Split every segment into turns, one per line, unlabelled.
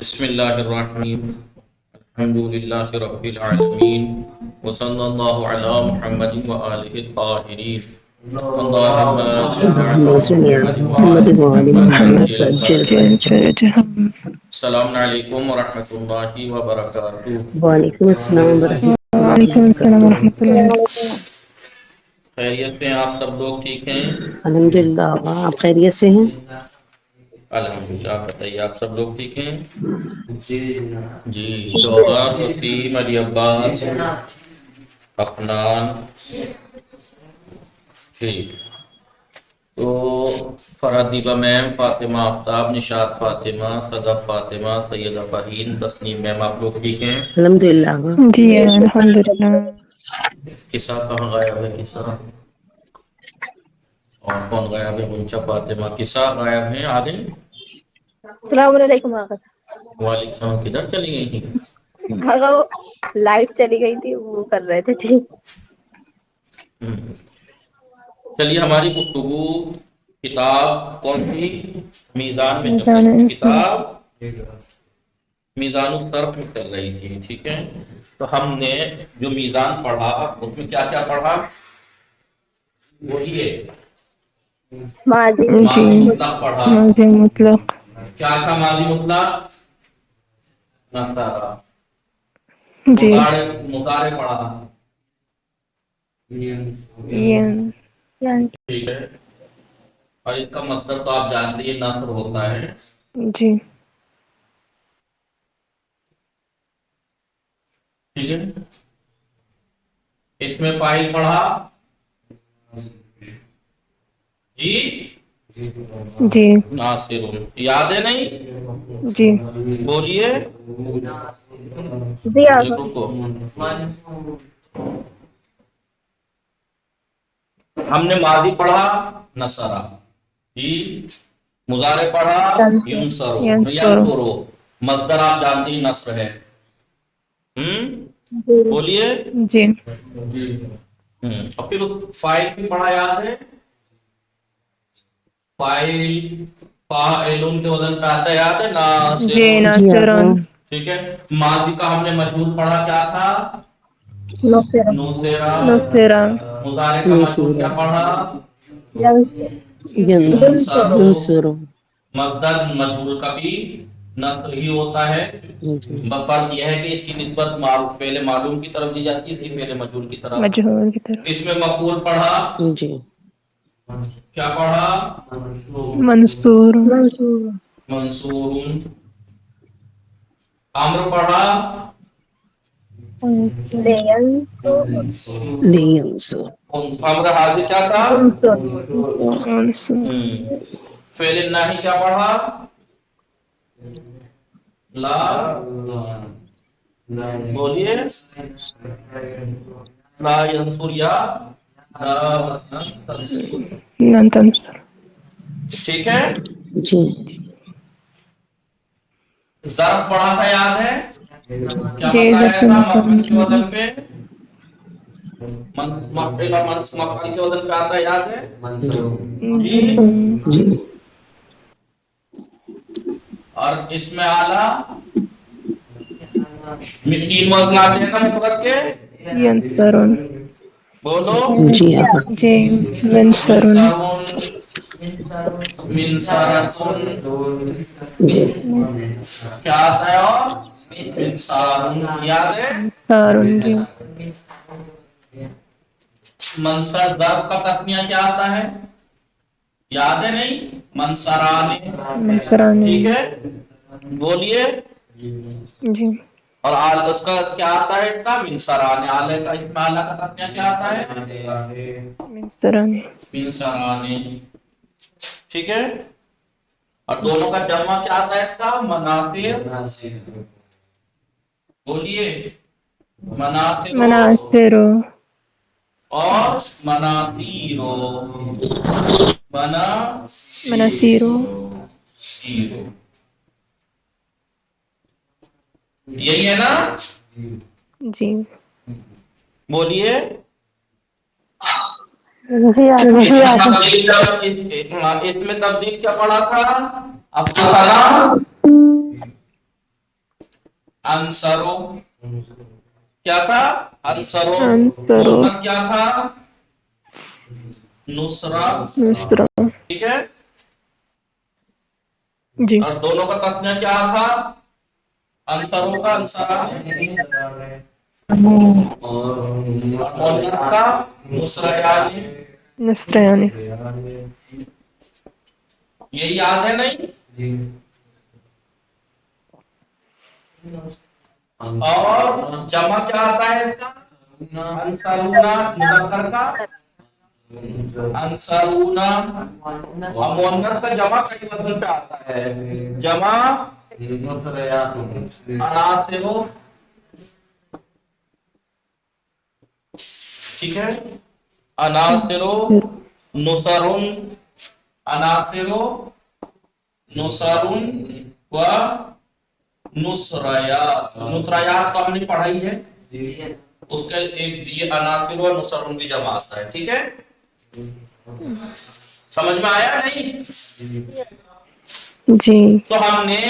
بسم اللہ الرحمن الحمد للہ رب العالمین وصلی اللہ علی محمد وآلہ الطاہرین اللہم صل علی
اللهم صل على
محمد
محمد
وآل
وعلى
محمد
محمد وعجل فرجهم.
السلام علیکم ورحمۃ اللہ وبرکاتہ۔
وعلیکم السلام ورحمۃ اللہ
وعلیکم السلام ورحمۃ
وبرکاتہ۔
اللہ۔
خیریت سے آپ سب لوگ ٹھیک ہیں؟
الحمدللہ، آپ خیریت سے ہیں؟
الحمدللہ۔ آپ بتائیے، آپ سب لوگ ٹھیک ہیں؟ جی، شوہر، وسیم، علی عباس، افنان، ٹھیک۔ تو فرحدیبہ میم، فاطمہ آفتاب، نشاط فاطمہ، صدف فاطمہ، سیدہ فہیم، تسنیم میم، آپ لوگ ٹھیک ہیں؟
الحمدللہ۔
جی الحمدللہ۔
کسا کہاں غائب ہے؟ کسا اور کون غائب ہے؟ منشا فاطمہ، کسا غائب ہیں؟ آگے
السلام علیکم آقا۔
وعلیکم السلام، کدھر چلی گئی تھی؟
آقا وہ لائف چلی گئی تھی، وہ کر رہے تھے ٹھیک۔
چلیے، ہماری گفتگو کتاب کون سی؟ میزان میں چل
میزان
رہی تھی
الصرف۔
کتاب، میزان الصرف میں چل رہی تھی، ٹھیک ہے؟ تو ہم نے جو میزان پڑھا اس میں کیا کیا پڑھا؟ وہی ہے
ماضی
جی،
ماضی مطلق پڑھا۔
ماضی مطلق۔
کیا تھا ماضی مطلق؟ نصارہ۔
جی،
مضارع پڑھا، ٹھیک ہے؟ اور اس کا مصدر تو آپ جانتے ہیں، نصر ہوتا ہے،
جی،
ٹھیک ہے؟ اس میں فاعل پڑھا، جی
جی،
ناصر، یاد ہے نہیں؟
جی،
بولیے،
جی آقا۔
رکو۔ ہم نے ماضی پڑھا نصرہ، جی، مضارع پڑھا ینصرو،
ینصر۔
ینصرو، مصدر آپ جانتے ہیں نصر ہے، بولیے۔
جی،
اور پھر اس فاعل بھی پڑھا، یاد ہے؟ فاعل فاعلون کے وزن پہ آتا ہے، یاد ہے؟
جی،
ناصرون،
جی آقا۔
ناصرن۔
ٹھیک ہے؟ ماضی کا ہم نے مجہول پڑھا، کیا تھا؟
نصرہ،
نوسیرا۔
نصرہ۔
مضارع کا مجہول
نصیرہ،
کیا پڑھا؟ ینصرو۔
ینصر۔
مصدر مجہول کا بھی نصر ہی ہوتا ہے،
جی،
بس فرق یہ ہے کہ اس کی نسبت معروف فعل معلوم کی طرف دی جاتی ہے، اس کی فعل مجہول کی طرف۔
مجہول کی طرف۔
اس میں مفعول پڑھا،
جی،
کیا پڑھا؟
منصور۔
منصور۔ امر پڑھا،
لینصر۔
امر حاضر کیا تھا؟
منصور۔
فعل ناہی کیا پڑھا؟ لا، بولیے، لا ینصر یا لا تنصر،
لن تنصر۔
ٹھیک ہے؟
جی،
ظرف پڑھا تھا، یاد ہے؟ کیا
جی،
بتایا
ظرف
تھا؟
مکان۔
مفعول کے وزن پہ، مفعول کے وزن پہ آتا ہے، یاد ہے؟
جی،
جی،
اور اس میں اعلیٰ تین وزن آتے ہیں نا مفرد کے،
ینصرن۔
بولو۔
جی آقا۔
جی، منصرن۔
منصرون، منصرتن،
جی،
کیا آتا ہے؟ اور منصارن، یاد ہے؟
منصارن۔ جی،
منصر ظرف کا تسنیہ کیا آتا ہے؟ یاد ہے نہیں؟ منصران،
منصران۔
ٹھیک ہے؟ بولیے۔
جی،
اور اس کا کیا آتا ہے؟ اس کا منصران، آلے کا، اس میں آلہ کا تسنیہ کیا آتا ہے؟
منصران۔
منصران، ٹھیک ہے؟ اور دونوں کا جمع کیا آتا ہے؟ اس کا مناصر، بولیے، مناصر
مناصر۔
اور مناصیرو،
مناصیر۔
مناصیرو، یہی ہے نا؟
جی،
بولیے۔
جی آقا۔
اس میں تبدیل کیا پڑا تھا؟ اب تھا نا انصرو کیا تھا؟ انصرو.
انصرو.
مؤنث کیا تھا؟ نصرہ.
نصرہ.
ٹھیک ہے.
جی.
اور دونوں کا تسنیہ کیا تھا؟ انصروں کا انصرا اور مؤنث کا نصریانی.
نصریانی.
یہ یاد ہے نہیں؟ اور جمع کیا آتا ہے اس کا؟ انصرونا مذکر کا انصرونا. اور مؤنث کا جمع کئی وزن پہ آتا ہے. جمع عناصر. ٹھیک ہے. عناصر نصرن عناصر نصرن و نصریات. نصریات تو ہم نے پڑھائی ہے. اس کے ایک یہ عناصر و نصرن بھی جمع آتا ہے. ٹھیک ہے. سمجھ میں آیا نہیں؟
جی.
تو ہم نے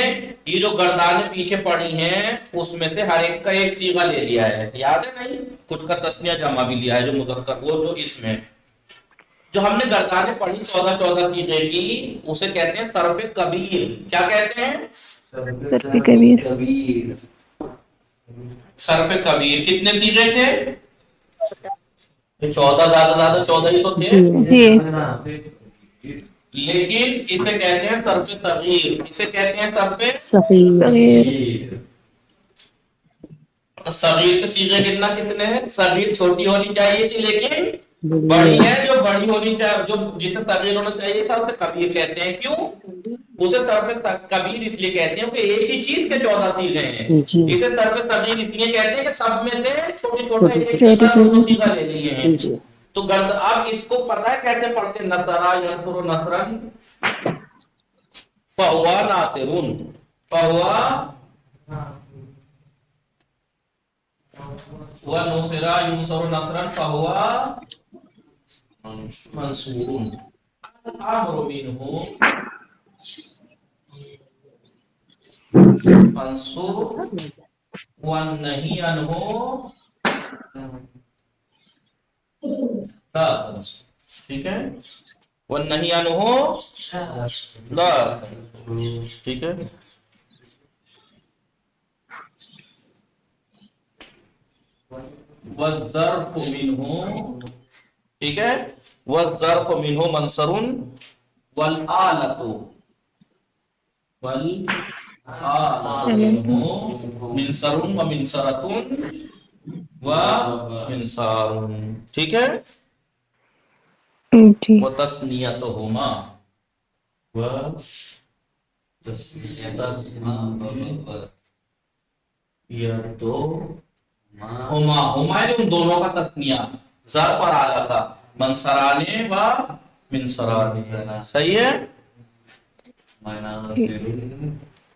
یہ جو گردانیں پیچھے پڑی ہیں اس میں سے ہر ایک کا ایک صیغہ لے لیا ہے. یاد ہے نہیں؟ کچھ کا تسنیہ جمع بھی لیا ہے جو مذکر وہ جو اس میں جو ہم نے گردانیں پڑھی 14 صیغے کی اسے کہتے ہیں صرف کبیر. کیا کہتے ہیں؟
صرف کبیر.
صرف کبیر. کتنے صیغے تھے؟ 14 زیادہ 14 ہی تو تھے.
جی.
لیکن اسے کہتے ہیں صرف صغیر. اسے کہتے ہیں صرف
صغیر.
صغیر کے صیغے کتنے ہیں؟ صغیر چھوٹی ہونی چاہیے تھی لیکن بڑی ہے. جو بڑی ہونی چاہیے جو جسے صغیر ہونا چاہیے تھا اسے کبیر کہتے ہیں. کیوں؟ اسے صرف کبیر اس لیے کہتے ہیں کہ ایک ہی چیز کے 14 صیغے ہیں. اسے صرف صغیر اس لیے کہتے ہیں کہ سب میں سے چھوٹے ایک صیغہ دو صیغہ لے لیے ہیں. تو اب اس کو پتہ ہے کیسے پڑھتے ہیں؟ نصرا ینصر نصرن فہو ناصرون فہو ونصرا ینصر نصرا فهو منصور. الامر منه منصور والنهي عنه لا تنصر. ٹھیک ہے. والنهي عنه لا. ٹھیک ہے. والظرف منه. ٹھیک ہے. والظرف منه منصر والآلة منه منصر ومنصرة ومنصار. ٹھیک ہے.
جی.
وتثنيتهما ہما ان دونوں کا تثنیہ ظرف اور آلہ تھا. منصرانے و منصرانے. صحیح ہے.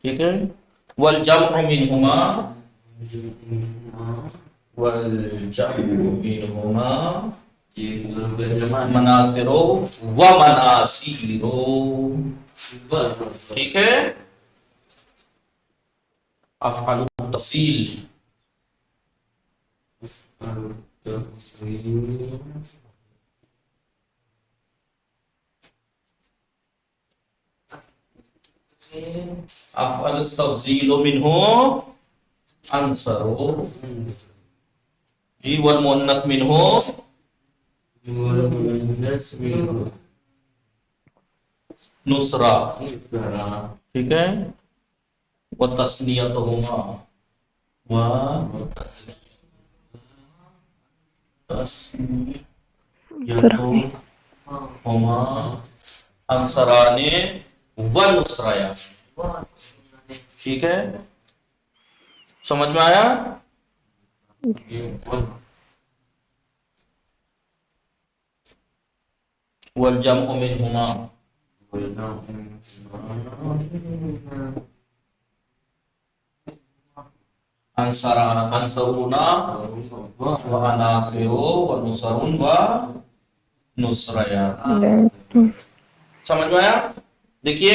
ٹھیک ہے. والجمع منہما مناصر و مناصیر. ٹھیک ہے. افعال التفصیل افعال التفضیل منه انصر جی والمؤنث منه نصرہ. ٹھیک ہے. وتثنیتهما وتثنیتهما انصرانے ونصریا. ٹھیک ہے. سمجھ میں آیا؟ والجمع منهما انصرونا وعناصر ونصر ونصریا. سمجھ میں آیا؟ دیکھیے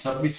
26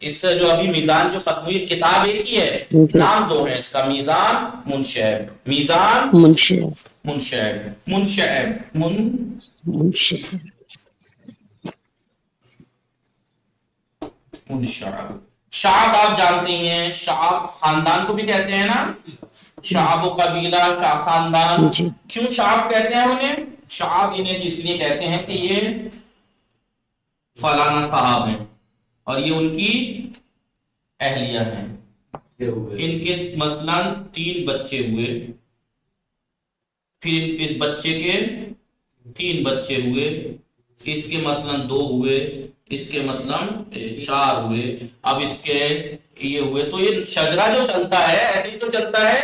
اس سے جو ابھی میزان جو ختم ہوئی کتاب ایک ہی ہے، نام دو ہے اس کا، میزان منشعب، میزان
منشعب
منشعب، منشعب
منشعب
منشعب۔ شعب آپ جانتے ہیں، شعب خاندان کو بھی کہتے ہیں نا، شعب و قبیلہ، شعب خاندان۔
جی
کیوں شعب کہتے ہیں انہیں؟ شعب انہیں اس لیے کہتے ہیں کہ یہ فلانا صاحب ہیں اور یہ ان کی اہلیہ ہیں، ان کے مثلاً 3 بچے ہوئے، پھر اس بچے کے 3 بچے ہوئے، اس کے مثلاً 2 ہوئے، اس کے مطلب 4 ہوئے، اب اس کے یہ ہوئے، تو یہ شجرہ جو چلتا ہے ایسے ہی تو چلتا ہے۔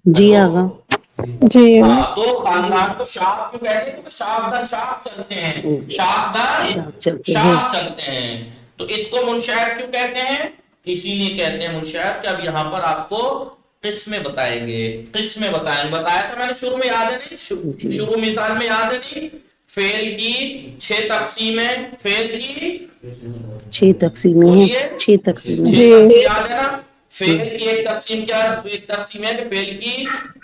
جی آغا
جی
ہاں، تو خاندان کو شاخ کیوں کہتے ہیں؟ کیونکہ شاخ در شاخ چلتے ہیں، شاخ در
شاخ چلتے ہیں۔
شاخ چلتے ہیں، تو اس کو منشعب کیوں کہتے ہیں؟ اسی لیے کہتے ہیں منشعب کہ اب یہاں پر آپ کو قسمیں بتائیں گے، قسمیں بتائیں گے، بتایا تھا میں نے شروع میں، یاد ہے نہیں؟
جی
شروع مثال میں یاد ہے نہیں؟ فعل کی 6 تقسیمیں، فعل کی
6 تقسیمیں ہیں،
بولیے
6 تقسیمیں
6
ہیں۔
تقسیم یاد ہے نا؟ فعل کی ایک تقسیم کیا؟ ایک تقسیم ہے کہ فعل کی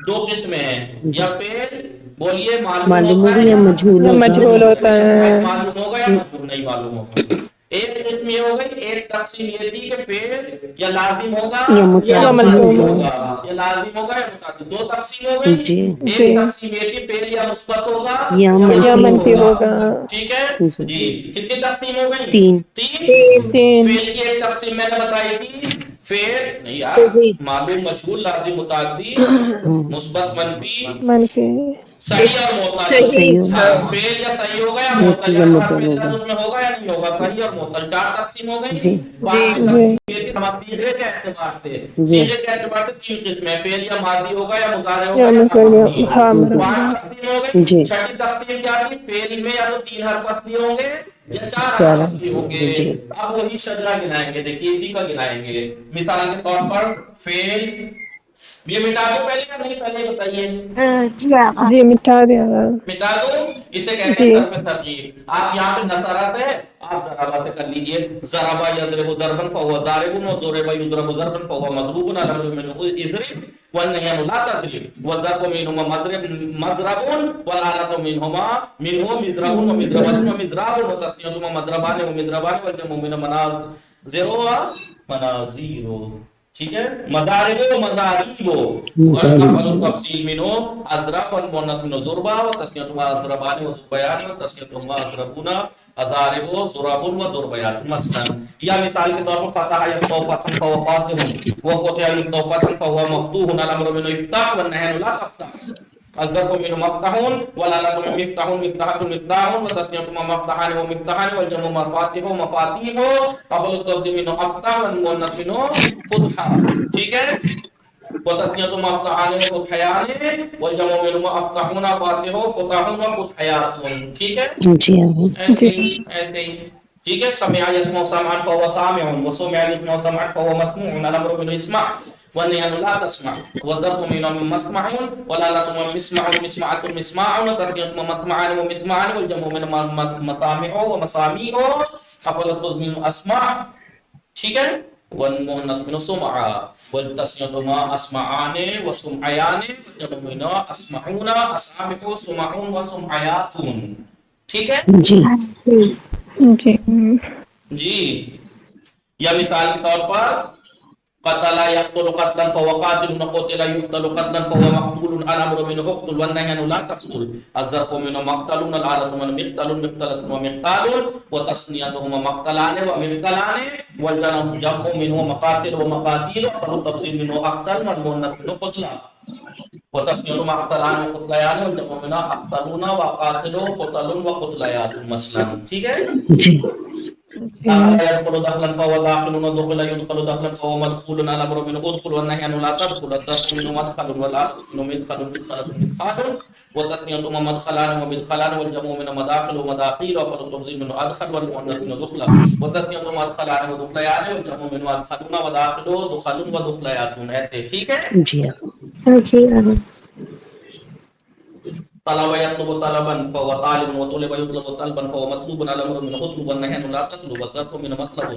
2 قسمیں ہیں،
جی
یا فعل بولیے معلوم
معلوم
ہوتا
ہوگا
ہے
یا مجہول
یا
ہوگا۔
مجہول ہوتا ہے۔
معلوم ہوگا یا مجہول نہیں معلوم ہوگا۔ ایک قسم یہ ہو گئی، ایک تقسیم یہ تھی کہ فعل یا لازم ہوگا
یا
یا
یا
متعدی
ملزوم
ملزوم
ہوگا۔
ہوگا، یا لازم ہوگا یا متعدی۔ 2 تقسیم ہو گئی۔
جی
ایک
جی
تقسیم یہ تھی فعل یا مثبت ہوگا
یا
یا
منفی
منفی
ہوگا۔
ہوگا۔
ٹھیک ہے
جی
جی، کتنی تقسیم ہو گئی؟
3
3۔
3
فعل کی ایک تقسیم میں نے بتائی تھی، فعل نہیں یار، معلوم مجہول لازم متعدی مثبت منفی
منفی
صحیح اور معتل۔
صحیح ہوگا
ہاں، فعل یا صحیح ہوگا یا معتل،
یا
یا
مدل
حرف
ہوگا۔
علت اس میں ہوگا یا نہیں ہوگا، صحیح اور معتل۔ 4 تقسیم ہو گئی۔
جی
5ویں
جی
تقسیم یہ تھی سیغے کے اعتبار سے،
جی
سیغے کے اعتبار سے 3 قسمیں، فعل یا ماضی ہوگا یا مضارع ہوگا
یا
یا
مطلب
ماضی۔
ہاں
جی
5 تقسیم ہو گئی۔
جی
6ٹھی تقسیم کیا تھی؟ فعل میں یا تو 3 حرف اصلی ہوں گے یا 4 حرف
4
اصلی ہوں گے۔
جی
اب وہی شجرہ گنائیں گے، دیکھیے اسی کا گنائیں گے۔ مثال کے طور پر فعل، یہ مٹا دو پہلے یا نہیں، پہلے یہ بتائیے۔
جی مٹھا دیا گا۔
مٹا دو، اسے کہتے ہیں
جی
صرف ترجیح۔ آپ یہاں پہ نصارہ سے آپ ضربہ سے کر لیجئے، ضربہ یضرب ضربا فهو ضارب وضرب یضرب ضربا فهو مضروب على امر منه اضرب والنهي لا تضرب والضرب منهما مضرب والآلة منه مضرب ومضربة ومضراب وتسنيتهما مضربان ومضربان والجمع من منازر ومنازير۔ ٹھیک ہے، مضارب و مضاریب والافعال التفصیل منه اضرب والمؤنث منه ضربا وتسنيتهما اضربان وضربيان وتسنيتهما اضربون اضارب ضرب وضربيات۔ مثلا یا مثال کے طور پر فتح یفتح فتحا فهو فاتح وفتح یفتح فتحا فهو مفتوح الامر منه افتح والنهي لا تفتح۔ أصدق منه مفتح والآلة من مفتاح مفتاح مفتاح وتسنيتهما مفتاحان ومفتاحان والجمع مفاتيح ومفاتيح قبل التفضيل منه أفتح والمؤنث منه فتحة۔ ٹھیک ہے، وتسنيتهما مفتاحان وفتحيان والجمع منهما أفتحون فاتح فتح وفتحيات۔ ٹھیک ہے،
جی آغا
ایسے ہی ایسے ہی۔ ٹھیک ہے، سمع يسمع سمعا فهو سامع وسمع يسمع سمعا فهو مسموع الأمر منه اسمع والنهي لا تسمع والضرب منه مسمع والآلة من مسمع مسمعة مسماع وتسنيتهما مسمعان ومسمعان والجمع من مسامع ومساميع أفضل التضمين أسمع۔ ٹھیک ہے، والمؤنث منه سمع والتسنيتهما أسمعان وسمعيان والجمع منه أسمعون أسامع سمعون وسمعيات۔ ٹھیک ہے
جی
جی
جی، یا مثال کے طور پر قتل يقتل قتلا فهو قاتل قتل يقتل قتلا فهو مقتول الامر منه اقتل والنهي لا تقتل الظرف منه مقتل الآلة من مقتل مقتلة ومقتال وتسنيتهما مقتلان ومقتلان والجمع منه مقاتل ومقاتيل والتفصيل منه اقتل والمؤنث منه قتلى وتسنيتهما مقتلان وقتليان والجمع منه اقتلون وقاتل قتل وقتليات مثلا۔ ٹھیک ہے،
جی
يدخل دخلا فهو داخل ودخل يدخل دخلا فهو مدخول الامر منه ادخل والنهي لا تدخل الظرف منه مدخل والآلة منه مدخل مدخل وتسنيتهما مدخلان ومدخلان والجمع منه مداخل ومداخيل والتفضيل منه ادخل والمؤنث منه دخل وتسنيتهما مدخلان ودخليان والجمع منه ادخلون وداخل دخل ودخليات۔ ایسے ٹھیک ہے
جی آغا
طلب يطلب طلبا فهو طالب وطلب يطلب طلبا فهو مطلوب الامر منه اطلب والنهي لا تطلب والظرف منه مطلب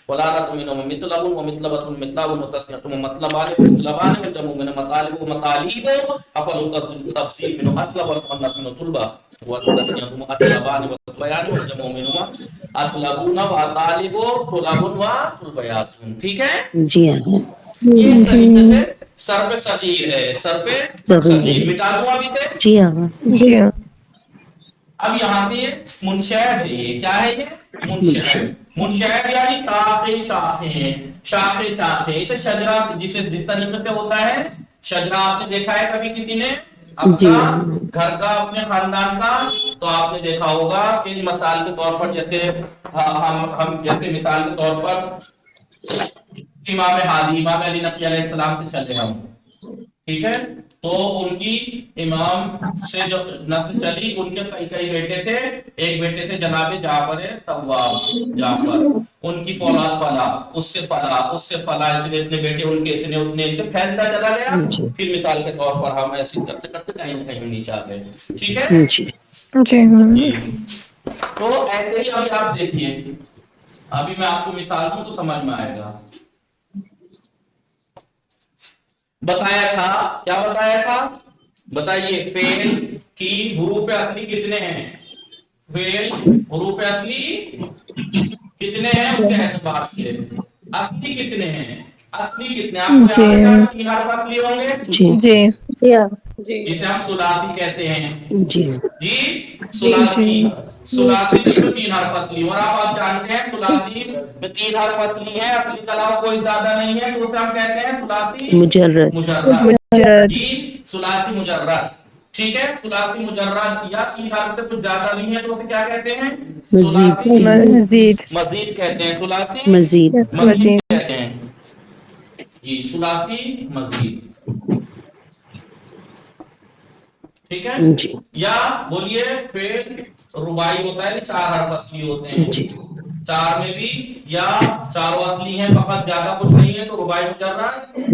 والآلة منه مطلب ومطلبة مطلب وتسنية مطلبان ومطلبان والجمع منه مطالب ومطالب أفعل التفصيل منه أطلب والمؤنث منه طلبة والتسنية مطلبان والبيان والجمع منه أطلبون وأطالب طلب وطلبيات. ٹھیک ہے؟
جی ہاں
یہ اس طریقے سے صرف صغیر ہے. صرف صغیر مٹا دوں اب اسے.
جی ہاں
جی ہاں
اب یہاں سے یہ منشعب ہے. یہ کیا ہے؟ یہ منشعب. منشعب یعنی شاخیں شاخیں شاخیں شاخیں. اسے شجرہ جس طریقے سے ہوتا ہے شجرہ آپ نے دیکھا ہے کبھی کسی نے اپنا گھر کا اپنے خاندان کا؟ تو آپ نے دیکھا ہوگا کہ مثال کے طور پر جیسے ہم جیسے مثال کے طور پر امام ہادی امام علی نقی علیہ السلام سے چلے ہم. ٹھیک ہے؟ تو ان کی امام سے جو نسل چلی ان کے کئی بیٹے تھے. ایک بیٹے تھے جناب جعفر طواب جعفر. ان کی فولاد فلا اس سے فلا اس سے فلا اتنے بیٹے ان کے اتنے پھیلتا چلا گیا. پھر مثال کے طور پر ہم ایسے کرتے کرتے کہیں کہیں نیچے آ گئے. ٹھیک ہے
جی
جی ہاں
جی. تو ایسے ہی ابھی آپ دیکھیے ابھی میں آپ کو مثال دوں تو سمجھ میں آئے گا. بتایا تھا کیا بتایا تھا بتائیے فعل کی حروف اصلی کتنے ہیں؟ فعل حروف اصلی کتنے ہیں اس کے اعتبار سے اصلی کتنے ہیں؟ اصلی کتنے آپ کو یاد ہے؟ کیا 3 حرف اصلی ہوں گے
جی
جی
جسے ہم ثلاثی کہتے ہیں.
جی
جی ثلاثی
جی
ثلاثی جس میں 3 حرف اصلی. اور آپ جانتے ہیں ثلاثی میں 3 حرف اصلی ہیں اصلی کے علاوہ کوئی زیادہ نہیں ہے تو اسے ہم کہتے ہیں ثلاثی
مجرد
مجرد.
مجرد
جی ثلاثی مجرد. ٹھیک ہے؟ ثلاثی مجرد یا 3 حرف سے کچھ زیادہ نہیں ہے تو اسے کیا کہتے ہیں؟ ثلاثی
مزید
مزید کہتے ہیں. ثلاثی
مزید
مزید
مزید
کہتے ہیں. جی ثلاثی مزید. ٹھیک ہے؟
جی
یا بولیے فعل رباعی ہوتا ہے 4 حرف اصلی ہوتے ہیں.
جی
4 میں بھی یا چاروں اصلی ہیں فقط زیادہ کچھ نہیں ہے تو رباعی مجرد.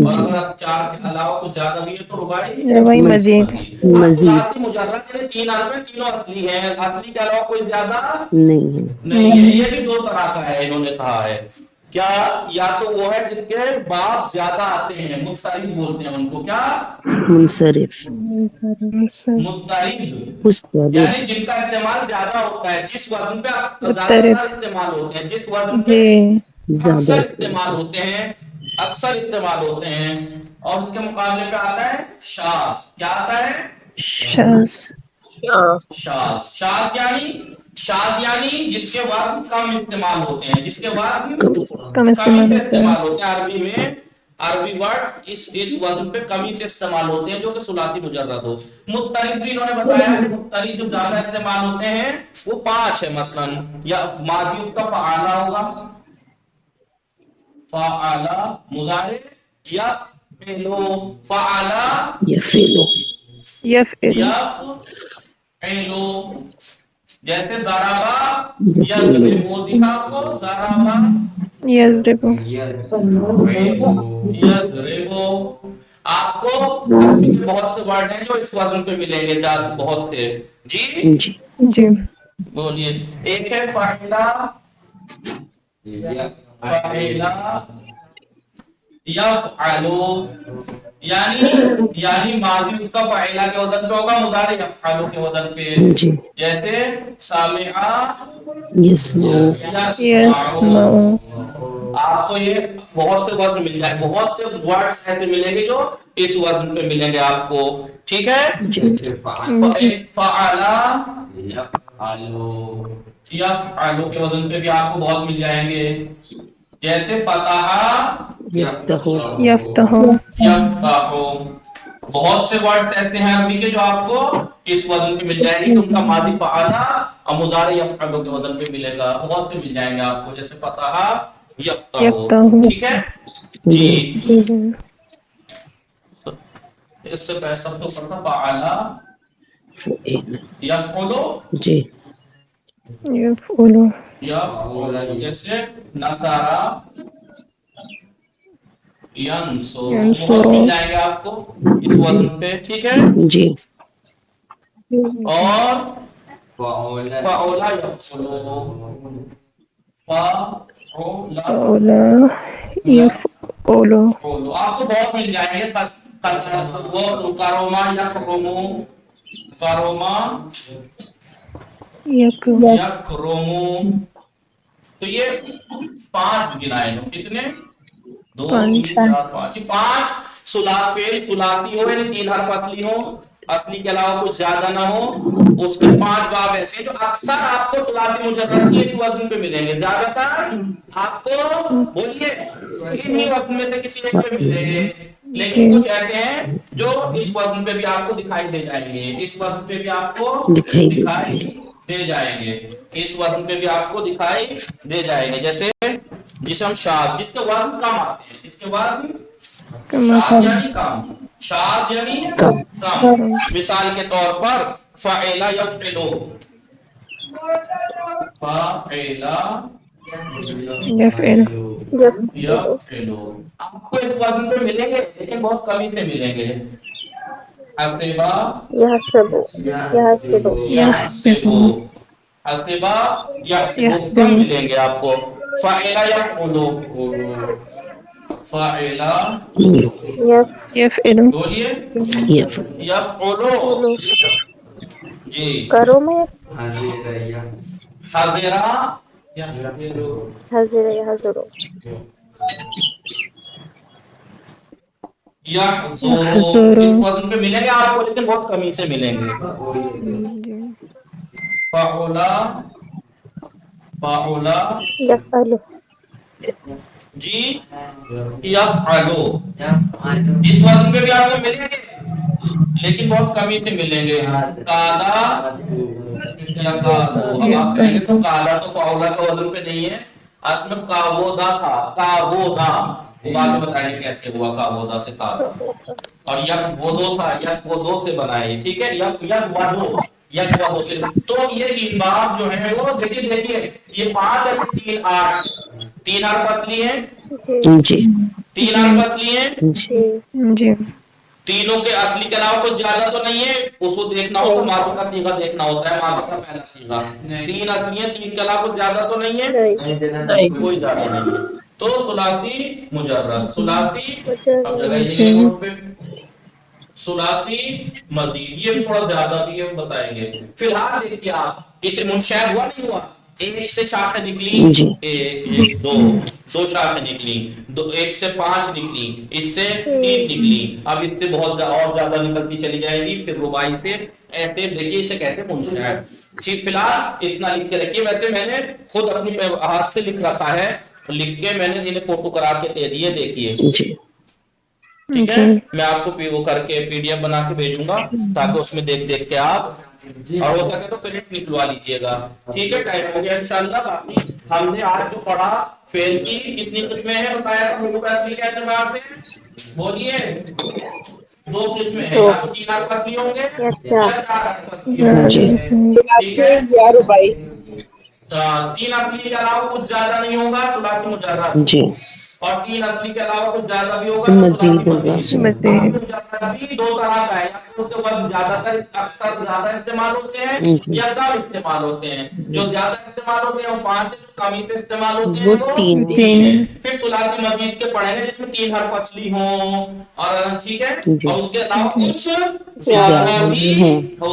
اور
جی
اگر 4 کے علاوہ کچھ زیادہ بھی ہے تو رباعی
وہی مزید
مزید. اب
مزید
ثلاثی مجرد یعنی 3 حرف ہیں تینوں اصلی ہیں اصلی کے علاوہ کوئی زیادہ
نہیں ہے
نہیں ہے. یہ بھی 2 طرح کا ہے انہوں نے کہا ہے. کیا یا تو وہ ہے جس کے باب زیادہ آتے ہیں متصرف بولتے ہیں ان کو. کیا
منصرف
مضطرب
مسترب
یعنی جن کا استعمال زیادہ ہوتا ہے جس وزن پہ زیادہ
مضطرب
تر استعمال ہوتے ہیں جس وزن پہ
جی
زیادہ
اکثر استعمال ہوتے ہیں اکثر استعمال ہوتے ہیں. اور اس کے مقابلے پہ آتا ہے شاذ. کیا آتا ہے؟
شاذ
شاذ. شاذ یعنی جس کے وزن کم استعمال ہوتے ہیں جس کے وزن
کم
کمی
استعمال
سے
ہوتا ہے
استعمال ہوتے ہیں. عربی میں عربی ورڈ اس وزن پہ کمی سے استعمال ہوتے ہیں جو کہ ثلاثی مجرد ہو. مضطرب بھی انہوں نے بتایا کہ مضطرب جو زیادہ استعمال ہوتے ہیں وہ 5 ہے. مثلا یا ماضی اس کا فعالہ ہوگا فعالہ مضارع یا فعلو فعالہ
یفعلو
یفعل
یا فعلو. جیسے ضربا
یفعلو
یضربو دکھا کو ضربا
یضرب
یضربو. آپ کو عربی کے بہت سے ورڈ ہیں جو اس وزن پہ ملیں گے بہت سے. جی
جی
جی
بولیے. ایک ہے فاعلہ فاعلہ یفعلو یعنی ماضی اس کا فاعلہ کے وزن پہ ہوگا مضارع یفعلو کے وزن پہ.
جی
جیسے سامعہ
یسمعو
یسمعو. آپ کو یہ بہت سے وزن مل جائیں بہت سے ورڈز ایسے ملیں گے جو اس وزن پہ ملیں گے آپ کو. ٹھیک ہے؟ فعلا یفعلو کے وزن پہ بھی آپ کو بہت مل جائیں گے. جیسے فتح
یفتحو
یفتح
یفتحو. بہت سے ورڈز ایسے ہیں عربی کے جو آپ کو اس وزن پہ مل جائیں گے کہ ان کا ماضی فعلا اور مضارع یفعلو کے وزن پہ ملے گا. بہت سے مل جائیں گے آپ کو جیسے فتح یفتحو.
یفتح
ٹھیک ہے جی.
جی
اس سے پہلے سب کو پڑھتا فعلا
فعل
یفعلو
جی
یفعل
یفعلو. جیسے نصارا ینصر. بہت
ینصر
مل جائیں گے آپ کو اس وزن پہ. ٹھیک ہے
جی
اور فعولا یفعلو، فعولا
فعلا يفعل
یفعلو. آپ کو بہت مل جائیں گے. وہ کروما یکرمو، کروما
يكرم
یکرمو. تو یہ 5 گنائے لو. کتنے؟ 2
5
3 4 5. یہ 5 ثلاثی ہو یعنی 3 حرف اصلی ہو، اصلی کے علاوہ کچھ زیادہ نہ ہو. اس کے 5 باب ایسے ہیں جو اکثر آپ کو ثلاثی مجرد کے اس وزن پہ ملیں گے. زیادہ تر آپ کو بولیے انہی وزن میں سے کسی ایک پہ ملیں گے. لیکن کچھ ایسے ہیں جو اس وزن پہ بھی آپ کو دکھائی دے جائیں گے. اس وزن پہ بھی آپ کو دکھائی دے جائیں گے. اس وزن پہ بھی آپ کو دکھائی دے جائیں گے. جیسے جسم شاذ، جس کے وزن کم آتے ہیں. جس کے وزن
كما
شاذ یعنی کم، شاذ یعنی کم. مثال کے طور پر فعل یفعلو، فعل
يفعل
یفعلو. آپ کو اس وزن پہ ملیں گے لیکن بہت کمی سے ملیں گے. حسبا
يحسب يحسب
یحسبو، حسبا یحسبو کم ملیں گے آپ کو. فعل یفعلو، فعل
يفعل
بولیے
يفعل
یفعلو.
يفعل
جی
کرو میں
حضرا یحضرو،
حضر يحضر
یحضرو. اس وزن پہ ملیں گے آپ کو لیکن بہت کمی سے ملیں گے. فعلا، فعلا
يفعل
جی یفعلو. اس وزن پہ بھی آپ کو ملیں گے لیکن بہت کمی سے ملیں گے. کالا یکادو. اب آپ کہیں گے تو کالا تو فعلا کا وزن پہ نہیں ہے، اصل میں کاودا تھا. کاودا وہ بعد میں بتائیں گے کیسے ہوا کاودا سے کادا. اور یک وودو تھا، یک وودو سے بنائے. ٹھیک ہے، یک یک وادو، یک وادو سے. تو یہ 3 باب جو ہیں وہ دیکھیے یہ 5 ہے، 3 8. 3 حرف اصلی ہیں،
جی
جی
3 حرف اصلی ہیں.
جی
جی
تینوں کے اصلی کے علاوہ کچھ زیادہ تو نہیں ہے. اس کو دیکھنا ہو تو ماضی کا صیغہ دیکھنا ہوتا ہے، ماضی کا پہلا صیغہ. 3 اصلی ہیں، 3 کے علاوہ کچھ زیادہ تو نہیں ہے،
نہیں
کوئی زیادہ نہیں ہے. تو ثلاثی مجرد، ثلاثی. اب جگہ
جی
یہ نوٹ پہ ثلاثی مزید، یہ تھوڑا زیادہ بھی ہے بتائیں گے. فی الحال دیکھیے آپ اسے منشأ ہوا نہیں ہوا. 1 سے شاخیں نکلی،
جی
1 1 2 شاخیں نکلی، 1 سے 5 نکلی، اس سے 3 نکلی. اب اس سے بہت اور زیادہ نکلتی چلی جائے گی. پھر رباعی سے ایسے دیکھیے اسے کہتے ہیں منشأ. ٹھیک، فی الحال اتنا لکھ کے رکھیے. ویسے میں نے خود اپنی ہاتھ سے لکھ رکھا ہے، لکھ کے میں نے انہیں فوٹو کرا کے دے دیے. دیکھیے
جی
ٹھیک ہے،
جی
میں آپ کو وہ کر کے PDF بنا کے بھیجوں گا تاکہ اس میں دیکھ دیکھ کے آپ، اور ہو سکے تو پرنٹ نکلوا لیجیے گا. ٹھیک ہے، ٹائم ہو گیا انشاءاللہ. باقی ہم نے آج جو پڑھا فعل کی کتنی قسمیں ہیں بتایا تھا حروف اصلی کے اعتبار سے. بولیے 2 قسمیں ہیں،
دو
یا تو 3 حرف اصلی ہوں گے
یا
یا
4
4 حرف اصلی ہوں
جی
گے. ٹھیک
ثلاثی
ہے،
یا رباعی.
3 اصلی کے علاوہ کچھ زیادہ نہیں ہوگا ثلاثی مجرد،
جی
اور 3 اصلی کے علاوہ کچھ زیادہ بھی ہوگا تو ثلاثی
مزید ہوگا.
مزید.
مزید
مجرد بھی 2 طرح کا ہے، یا تو اس کے بعد زیادہ تر اکثر زیادہ استعمال ہوتے ہیں
جی
یا کم استعمال ہوتے ہیں. جو زیادہ استعمال ہوتے ہیں وہ 5 ہیں، جو کمی سے استعمال ہوتے ہیں
وہ
وہ
3
3 ہیں. پھر ثلاثی مزید کے پڑھیں گے جس میں 3 حرف اصلی ہوں، اور ٹھیک ہے،
جی
اور اس کے علاوہ کچھ
زیادہ
زیادہ
بھی
بھی
ہیں.
ہو.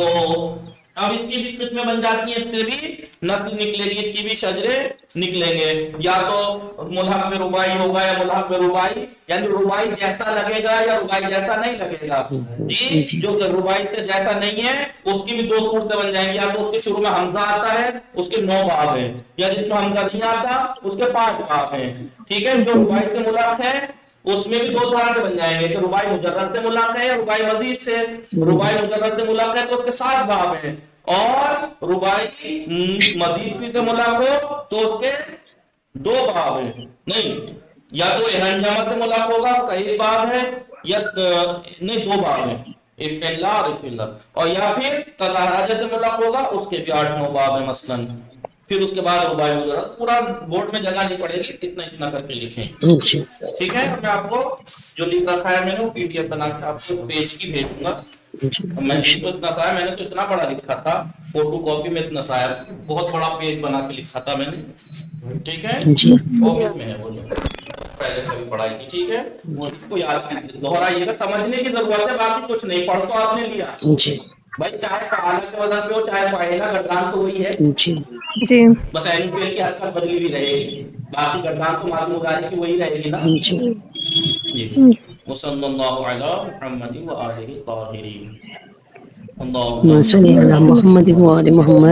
اب اس کی بھی قسمیں بن جاتی ہیں، اس سے بھی نسل نکلے گی، اس کی بھی شجرے نکلیں گے. یا تو ملحق میں رباعی ہوگا یا ملحق میں رباعی، یعنی رباعی جیسا لگے گا یا رباعی جیسا نہیں لگے گا. جی
جی
جو رباعی سے جیسا نہیں ہے اس کی بھی 2 صورتیں بن جائیں گی. یا تو اس کے شروع میں حمزہ آتا ہے، اس کے 9 باب ہیں، یا جس میں حمزہ نہیں آتا اس کے 5 باب ہیں. ٹھیک ہے، جو رباعی سے ملحق ہے اس میں بھی 2 طرح کے بن جائیں گے کہ رباعی مجرد سے ملحق ہے یا رباعی مزید سے. رباعی مجرد سے ملحق ہے تو اس کے 7 باب ہیں، اور رباعی مزید سے ملحق ہو تو اس کے 2 باب ہیں. نہیں، یا تو اہن جمع سے ملحق ہوگا اس کا 1 باب ہے، یا نہیں 2 باب ہیں، افعلا اور افعلا. اور یا پھر تداراجہ سے ملحق ہوگا اس کے بھی 8 9 باب ہیں مثلا. پھر اس کے بعد رباعی مجرد. پورا بورڈ میں جگہ نہیں پڑے گی، اتنا اتنا کر کے لکھیں.
جی
ٹھیک ہے، میں آپ کو جو لکھ رکھا ہے میں نے وہ PDF بنا کے آپ کو پیج کی بھیجوں گا. میں نے تو اتنا سا میں نے تو اتنا بڑا لکھا تھا فوٹو کاپی میں اتنا سا بہت بڑا پیج بنا کے لکھا تھا میں نے ٹھیک ہے
جی
آفس میں ہے وہ پہلے کبھی پڑھائی تھی ٹھیک ہے اس کو یاد دہرائیے گا سمجھنے کی ضرورت ہے باقی کچھ نہیں پڑھ تو آپ نے لیا
جی
بھائی چاہے فعالہ کے وزن پہ ہو چاہے فاعلہ گردان تو وہی ہے
جی
جی
بس این پی کی حرکت بدلی بھی رہے گی باقی گردان تو معلوم ہو جائے کہ وہی رہے گی نا
جی
جی وصلی اللہ علی محمد و آلہ الطاہرین اللہم
صلی علی محمد و آل محمد